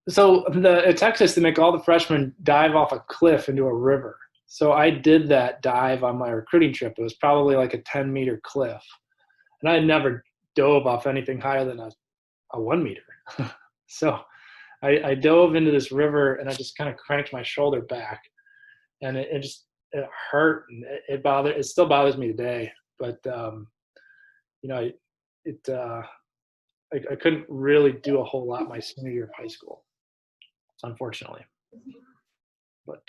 So at Texas, they make all the freshmen dive off a cliff into a river. So I did that dive on my recruiting trip. It was probably like a 10-meter cliff, and I had never dove off anything higher than a 1 meter. So I dove into this river, and I just kind of cranked my shoulder back, and it hurt, and it still bothers me today. But you know, it I couldn't really do a whole lot my senior year of high school, unfortunately. But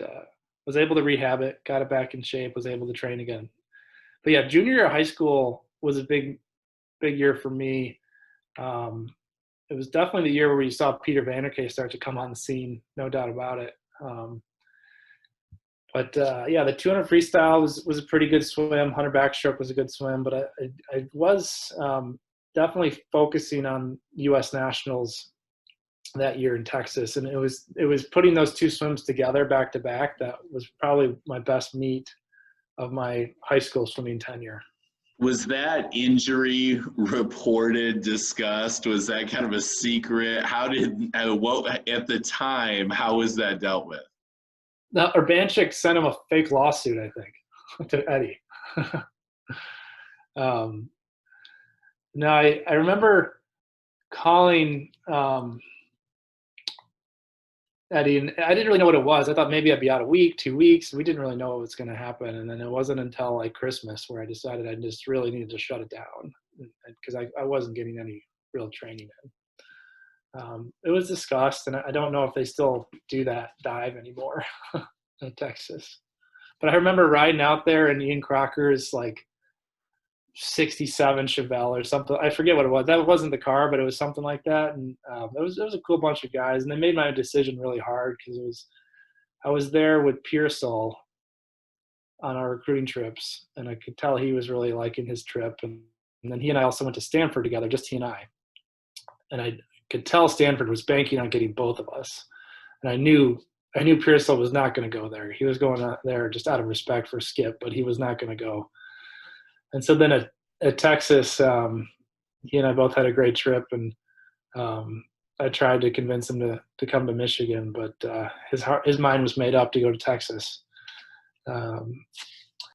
was able to rehab it, got it back in shape, was able to train again. But yeah, junior year of high school was a big year for me. Um, it was definitely the year where you saw Peter Vanderkay start to come on the scene, no doubt about it. But yeah, the 200 freestyle was a pretty good swim. 100 backstroke was a good swim, but I was definitely focusing on U.S. nationals that year in Texas, and it was putting those two swims together back to back that was probably my best meet of my high school swimming tenure. Was that injury reported, discussed? Was that kind of a secret? How did what at the time? How was that dealt with? Now, Urbanchik sent him a fake lawsuit, I think, to Eddie. No, I remember calling Eddie, and I didn't really know what it was. I thought maybe I'd be out a week, 2 weeks. We didn't really know what was going to happen. And then it wasn't until like Christmas where I decided I just really needed to shut it down because I wasn't getting any real training in. It was discussed, and I don't know if they still do that dive anymore in Texas. But I remember riding out there and Ian Crocker's like 67 Chevelle or something. I forget what it was. That wasn't the car, but it was something like that. And it was a cool bunch of guys, and they made my decision really hard because I was there with Peirsol on our recruiting trips, and I could tell he was really liking his trip. And then he and I also went to Stanford together, just he and I. And I could tell Stanford was banking on getting both of us. And I knew Peirsol was not going to go there. He was going out there just out of respect for Skip, but he was not going to go. And so then at Texas, he and I both had a great trip, and I tried to convince him to come to Michigan, but his mind was made up to go to Texas.